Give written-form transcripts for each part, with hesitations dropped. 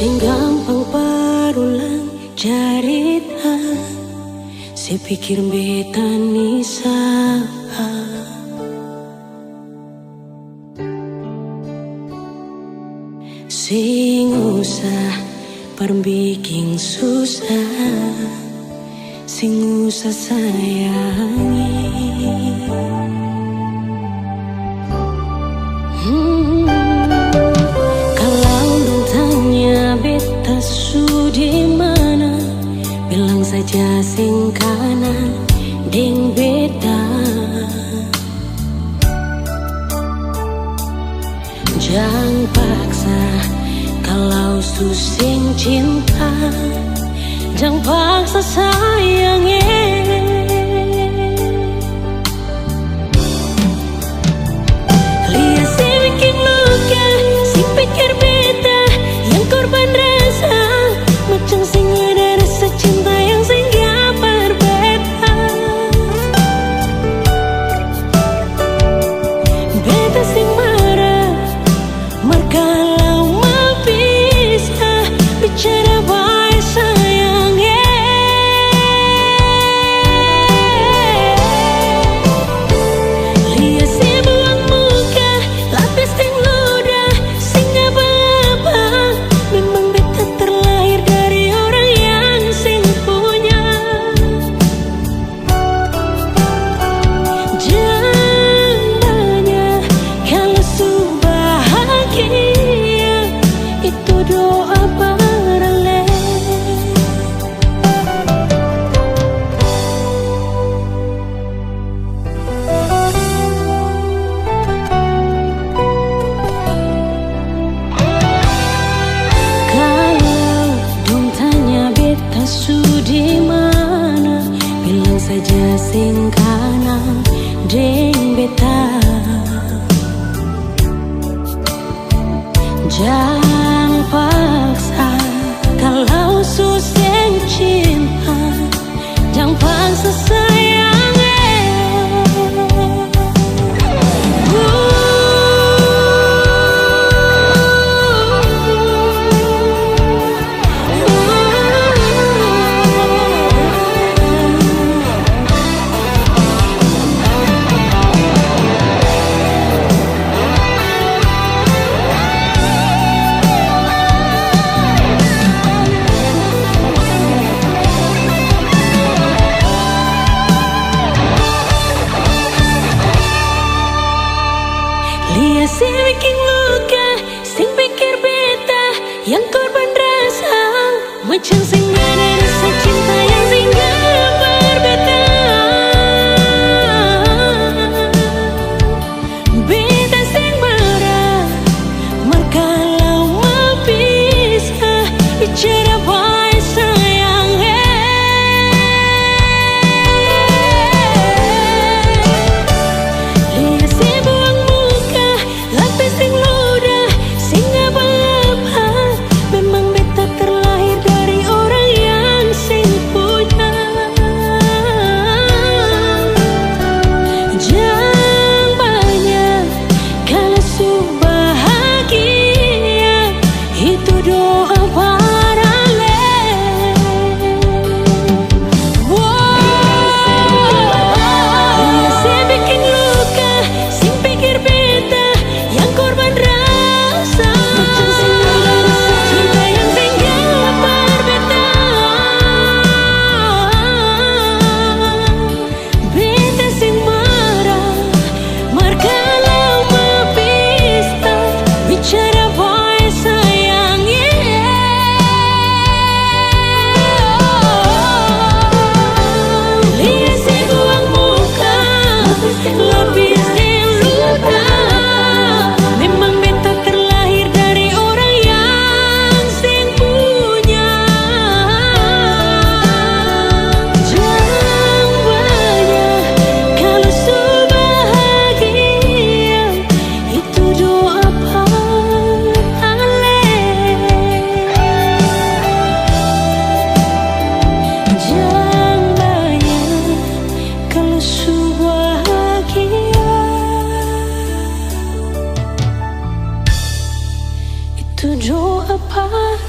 Sing gampang berulang cerita, si pikir beta nisa. Sing usah perbikin susah, sing usah sayangi. Kalau dong tanya beta su di mana, bilang saja sing kanan deng beta. Jangan paksa kalau su sing cinta, jangan paksa sayangnya. Lihat si bikin luka, si pikir beta yang korban rasa, macam sing ada rasa cinta yang sing gak berbeda. Beta sing marah, kalau mau bisa bicara baik sayangnya. Lihat si buang muka, lapis ting ludah, sing apa-apa. Memang beta terlahir dari orang yang sing punya. Jangan banyak kalau su bahagia, itu doa paralel. Kalau dong tanya beta su di mana, bilang saja sing kanan deng beta. Jangan paksa kalau su sing cinta, jangan paksa sayangnya. Lihat si bikin luka, sing pikir beta yang korban rasa, macam sing ada rasa cinta yang sing gak berbeda. Beta sing marah, kalau mau bisa bicara baik sayangnya. Lihat si buang muka, lapis sing ludah, sing apa-apa. Memang beta terlahir dari orang yang sing punya. Jangan banyak kalau su bahagia, itu doa paralel. Lihat si bikin luka, sing pikir beta yang korban rasa, macam sing ada rasa cinta yang sing gak berbeda. Beta sing marah, kalau mau bisa bicara baik sayangnya. Lihat si buang muka, lapis ting luka, memang beta terlahir dari orang yang sing punya. Jangan banyak kalau su bahagia, itu doa paralel. Jangan banyak kalau su bahagia, itu doa paralel.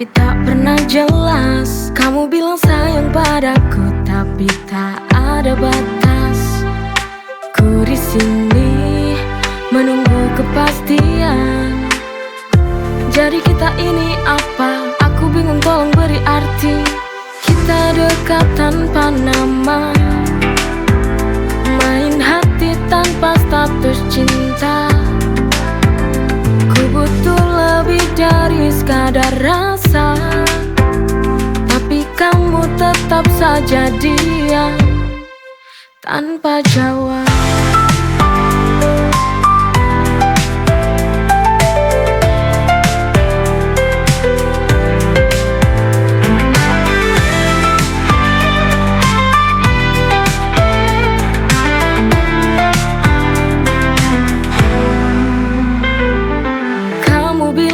tapi tak pernah jelas. Kamu bilang sayang padaku, tapi tak ada batas. Ku di sini menunggu kepastian. Jadi kita ini apa? Aku bingung, tolong beri arti. Kita dekat tanpa nama, main hati tanpa status cinta. Ku butuh lebih dari sekadar rasa, tapi kamu tetap saja diam tanpa jawab.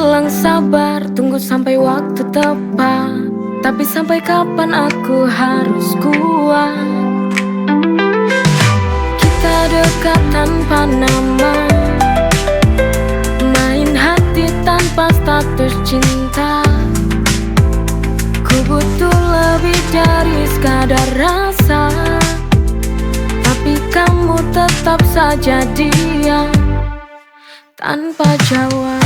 bilang sabar, tunggu sampai waktu tepat. Tapi sampai kapan aku harus kuat? Kita dekat tanpa nama, main hati tanpa status cinta. Ku butuh lebih dari sekadar rasa, tapi kamu tetap saja diam tanpa jawab.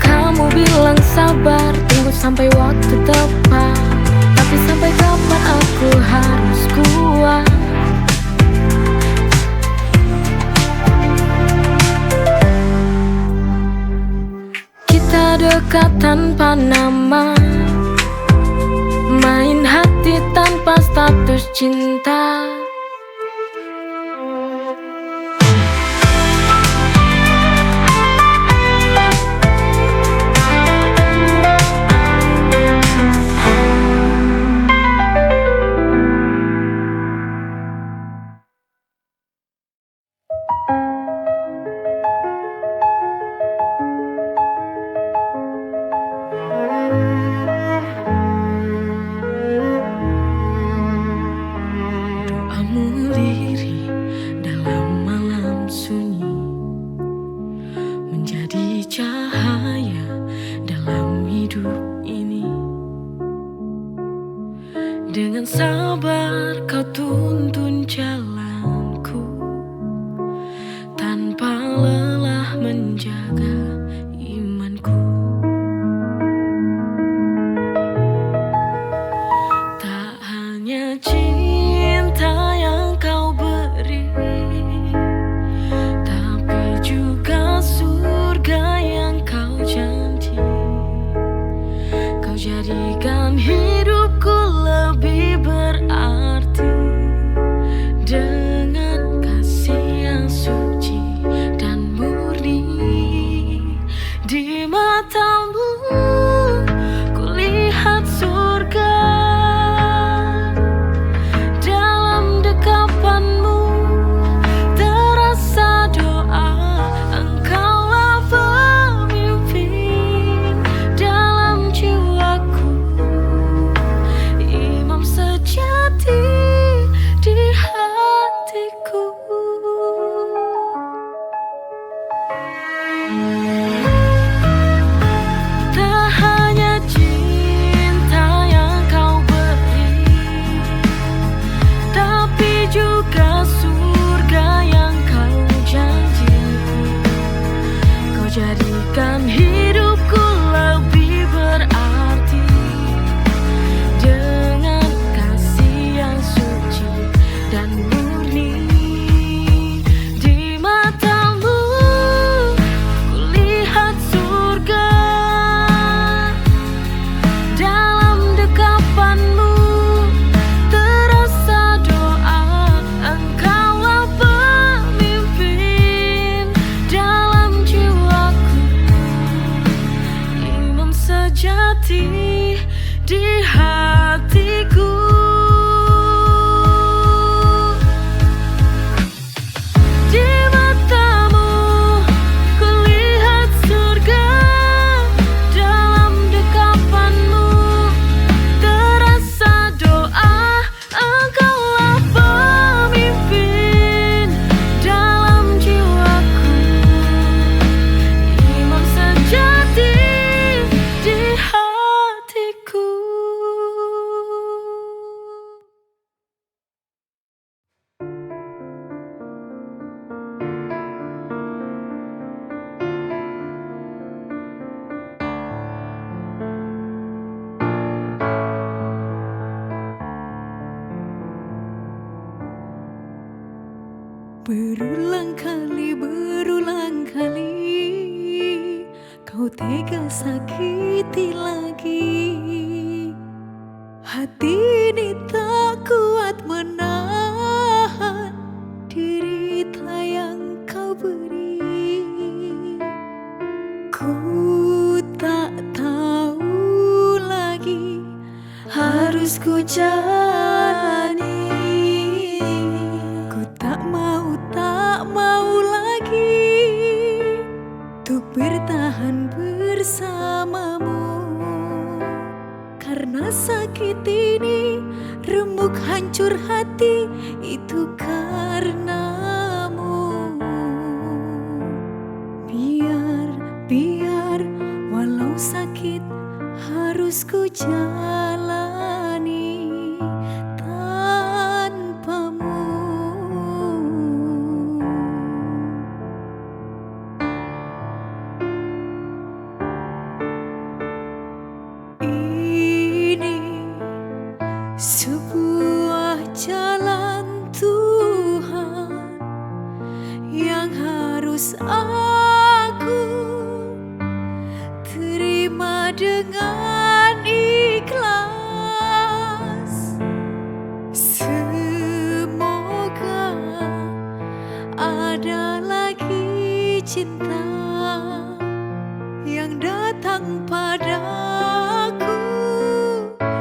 Kamu bilang sabar, tunggu sampai waktu tepat. Tapi sampai kapan aku harus kuat? Kita dekat tanpa nama, main hati tanpa status cinta. Dengan sabar kau tuntun jalanku, tanpa lelah menjaga imanku. Tak hanya cinta yang kau beri, tapi juga surga yang kau janji. Kau jadikan hidupku lebih berarti dengan kasih yang suci dan murni. Di matamu kulihat surga, dalam dekapanmu terasa doa. Engkaulah pemimpin dalam jiwaku, imam sejati di hatiku. Tak hanya cinta yang kau beri, tapi juga surga yang kau janji. Kau jadikan hidupku lebih berarti dengan kasih yang suci dan murni. Di matamu kulihat surga, dalam dekapanmu terasa doa. Engkaulah pemimpin dalam jiwaku, imam sejati di hatiku. Di matamu kulihat surga, dalam dekapanmu terasa doa. Engkaulah pemimpin dalam jiwaku, imam sejati di hatiku. Berulang kali kau tega sakiti lagi. Hati ini tak kuat menahan derita yang kau beri. Ku tak tahu lagi harus ku jalani. Ku tak mau lagi yang harus aku terima dengan ikhlas. Semoga ada lagi cinta yang datang padaku,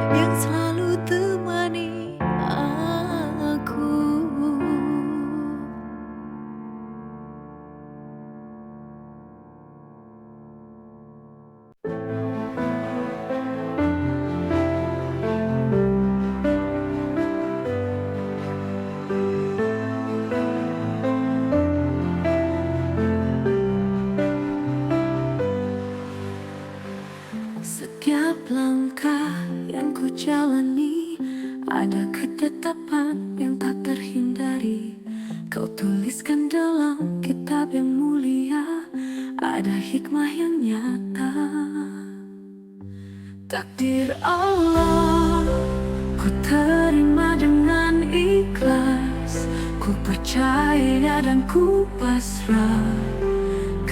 yang selalu temani aku. Setiap langkah yang ku jalani ada ketetapan yang tak terhindari. Kau tuliskan dalam kitab yang mulia, ada hikmah yang nyata. Takdir Allah ku terima dengan ikhlas, ku percaya dan ku pasrah.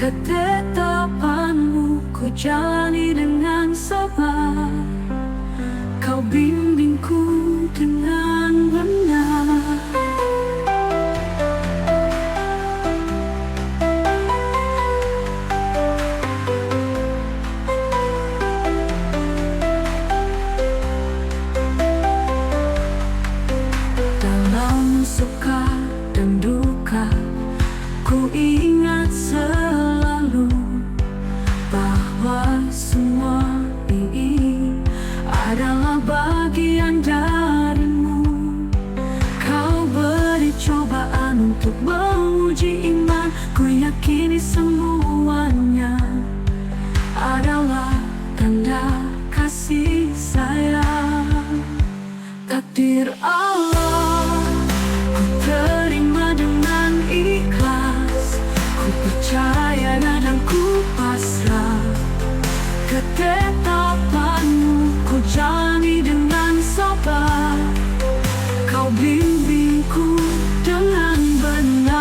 Ketetapanmu ku jalani dengan sabar, kau bimbingku dengan benar. Dalam suka dan duka, ku ingat selalu bahwa semua ini adalah bagian darimu. Kau beri cobaan untuk menguji iman, ku yakini semuanya adalah tanda kasih sayang. Takdir Allah ku terima dengan ikhlas, ku percaya dan ku pasrah. Ketetapanmu ku jalani dengan sabar, kau bimbingku dengan benar.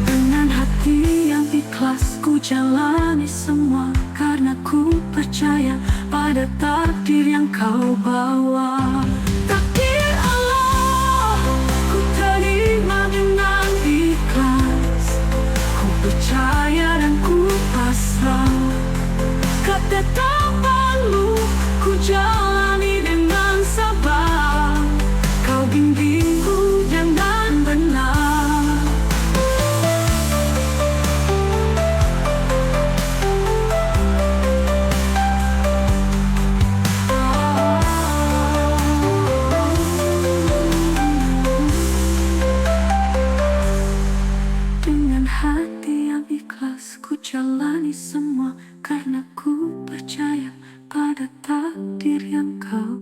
Dengan hati yang ikhlas ku jalani semua, karena ku percaya pada takdir yang kau bawa. Takdir Allah ku terima dengan ikhlas, ku percaya dan ku pasrah. Ketetapanmu ku jalani dengan sabar, kau bimbingku dengan benar. Dengan hati yang ikhlas ku jalani semua, karena ku percaya pada takdir yang kau